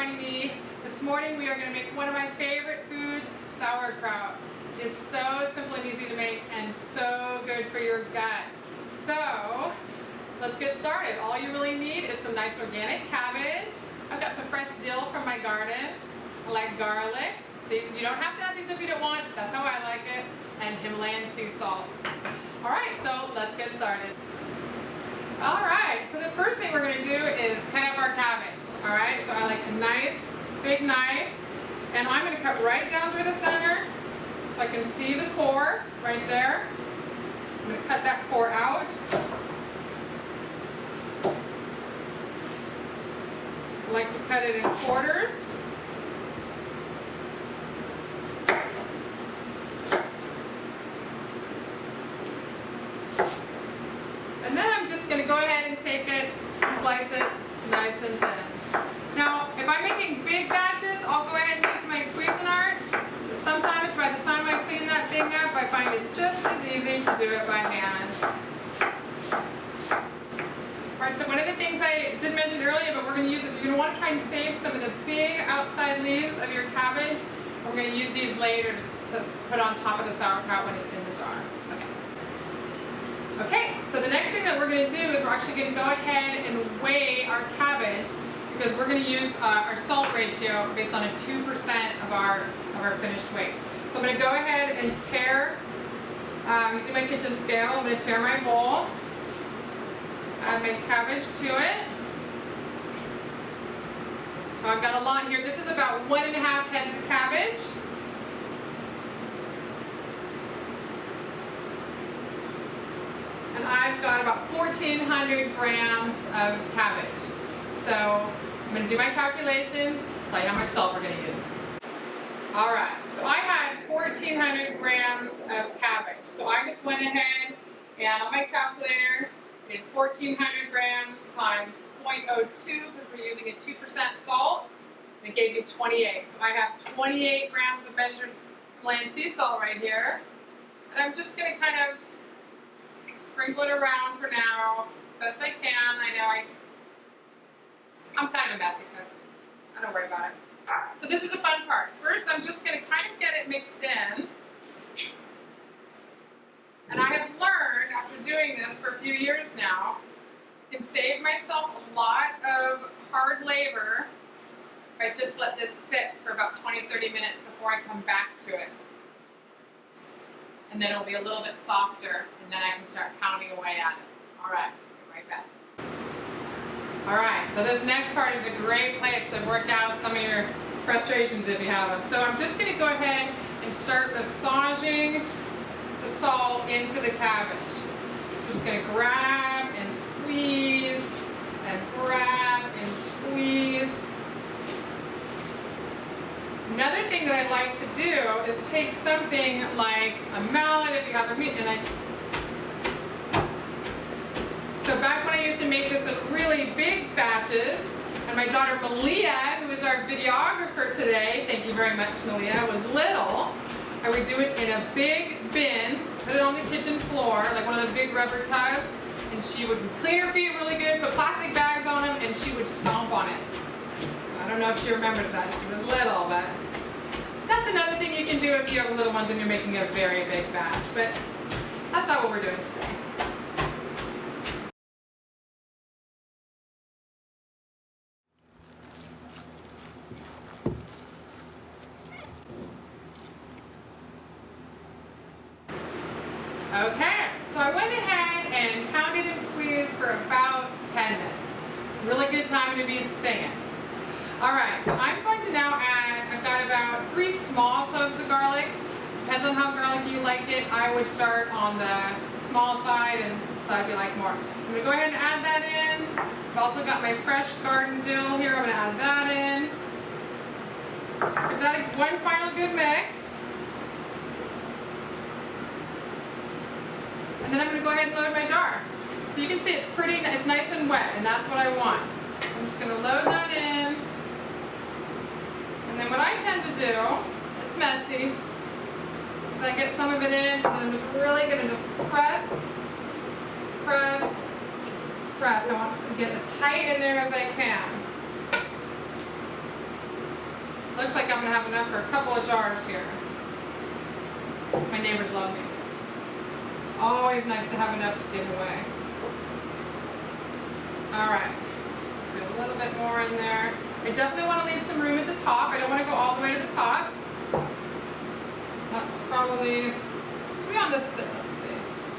joining me. This morning we are going to make one of my favorite foods, sauerkraut. It's so simple and easy to make and so good for your gut. So let's get started. All you really need is some nice organic cabbage. I've got some fresh dill from my garden. I like garlic. You don't have to add these if you don't want. That's how I like it. And Himalayan sea salt. Alright, so let's get started. Alright, so the first thing we're going to do is cut up our cabbage. Alright, so I like a nice big knife. And I'm going to cut right down through the center so I can see the core right there. I'm going to cut that core out. I like to cut it in quarters. And then I'm just going to go ahead and take it and slice it nice and thin. Now, if I'm making big batches, I'll go ahead and use my Cuisinart. But sometimes by the time I clean that thing up, I find it's just as easy to do it by hand. Alright, so one of the things I did mention earlier, but we're going to use is you're going to want to try and save some of the big outside leaves of your cabbage. We're going to use these later to put on top of the sauerkraut when it's in the jar. Okay, so the next thing that we're going to do is we're actually going to go ahead and weigh our cabbage because we're going to use our salt ratio based on a 2% of our finished weight. So I'm going to go ahead and tear, using my kitchen scale, I'm going to tear my bowl, add my cabbage to it. I've got a lot here. This is about 1.5 heads of cabbage. And I've got about 1,400 grams of cabbage. So I'm going to do my calculation, tell you how much salt we're going to use. Alright, so I had 1,400 grams of cabbage. So I just went ahead and on my calculator, did 1,400 grams times 0.02 because we're using a 2% salt. And it gave me 28. So I have 28 grams of measured Himalayan sea salt right here. And I'm just going to kind of sprinkle it around for now, best I can. I know I'm kind of a messy cook. I don't worry about it. So this is the fun part. First, I'm just going to kind of get it mixed in. And I have learned, after doing this for a few years now, I can save myself a lot of hard labor if I just let this sit for about 20-30 minutes before I come back to it. And then it'll be a little bit softer, and then I can start pounding away at it. Alright, be right back. Alright, so this next part is a great place to work out some of your frustrations if you have them. So I'm just going to go ahead and start massaging the salt into the cabbage. I'm just going to grab and squeeze, and grab and squeeze. Another thing that I like to do is take something like a mallet if you have a meat, so back when I used to make this in really big batches, and my daughter Malia, who is our videographer today, thank you very much Malia, was little, I would do it in a big bin, put it on the kitchen floor, like one of those big rubber tubs, and she would clean her feet really good, put plastic bags on them, and she would stomp on it. I don't know if she remembers that, she was little, but that's another thing you can do if you have little ones and you're making a very big batch, but that's not what we're doing today. Okay, so I went ahead and pounded and squeezed for about 10 minutes. Really good time to be singing. Alright, so I'm going to now add, I've got about 3 small cloves of garlic. Depends on how garlicky you like it. I would start on the small side and decide if you like more. I'm going to go ahead and add that in. I've also got my fresh garden dill here. I'm going to add that in. Give that one final good mix. And then I'm going to go ahead and load my jar. So you can see it's nice and wet, and that's what I want. I'm just going to load that in. And then what I tend to do, it's messy, is I get some of it in, and then I'm just really going to just press. I want to get as tight in there as I can. looks like I'm gonna have enough for a couple of jars here. My neighbors love me. Always nice to have enough to give away. All right, do a little bit more in there. I definitely want to leave some room at the top. I don't want to go all the way to the top. That's probably, to be on this, let's see.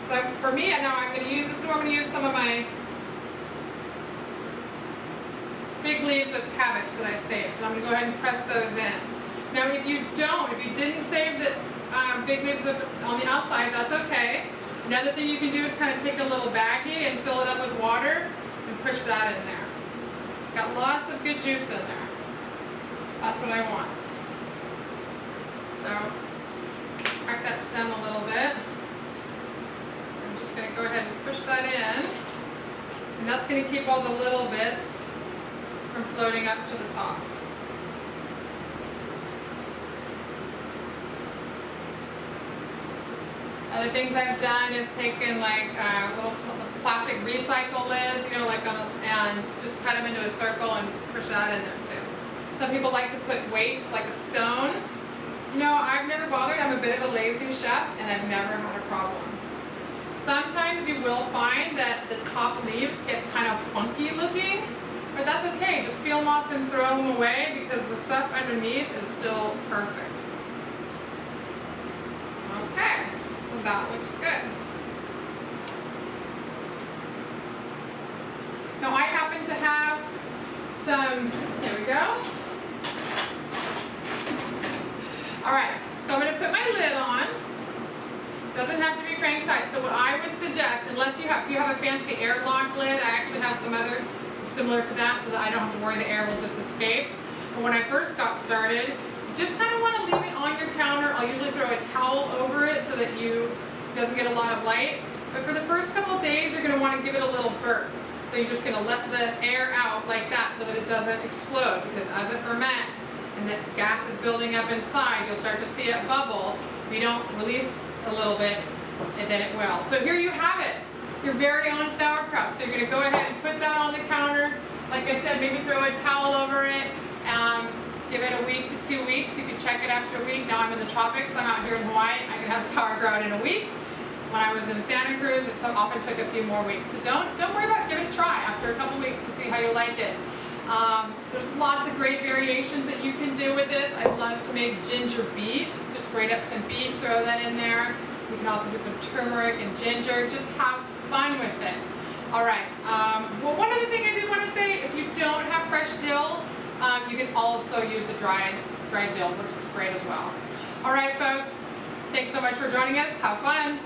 So for me, now I'm going to use, this is where I'm going to use some of my big leaves of cabbage that I saved. And I'm going to go ahead and press those in. Now if you didn't save the big leaves on the outside, that's okay. Another thing you can do is kind of take a little baggie and fill it up with water and push that in there. Got lots of good juice in there. That's what I want. So, crack that stem a little bit. I'm just going to go ahead and push that in. And that's going to keep all the little bits from floating up to the top. Other things I've done is taken like little plastic recycle lids, you know, like and just cut them into a circle and push that in there too. Some people like to put weights like a stone. You know, I've never bothered. I'm a bit of a lazy chef and I've never had a problem. Sometimes you will find that the top leaves get kind of funky looking, but that's okay. Just peel them off and throw them away because the stuff underneath is still perfect. Okay. That looks good. Now I happen to have some, there we go. All right, so I'm going to put my lid on. Doesn't have to be cranked tight. So what I would suggest, unless you have a fancy airlock lid, I actually have some other similar to that so that I don't have to worry the air will just escape. But when I first got started, just kind of want to leave it on your counter. I'll usually throw a towel over it so that it doesn't get a lot of light. But for the first couple of days, you're going to want to give it a little burp. So you're just going to let the air out like that so that it doesn't explode. Because as it ferments and the gas is building up inside, you'll start to see it bubble. If you don't release a little bit, and then it will. So here you have it, your very own sauerkraut. So you're going to go ahead and put that on the counter. Like I said, maybe throw a towel over it. Give it a week to 2 weeks. You can check it after a week. Now I'm in the tropics. I'm out here in Hawaii. I can have sauerkraut in a week. When I was in Santa Cruz, it often took a few more weeks. So don't worry about it. Give it a try after a couple weeks to see how you like it. There's lots of great variations that you can do with this. I love to make ginger beet. Just grate up some beet, throw that in there. You can also do some turmeric and ginger. Just have fun with it. All right. Well, one other thing I did want to say, if you don't have fresh dill, you can also use a dried dill, which is great as well. All right, folks. Thanks so much for joining us. Have fun.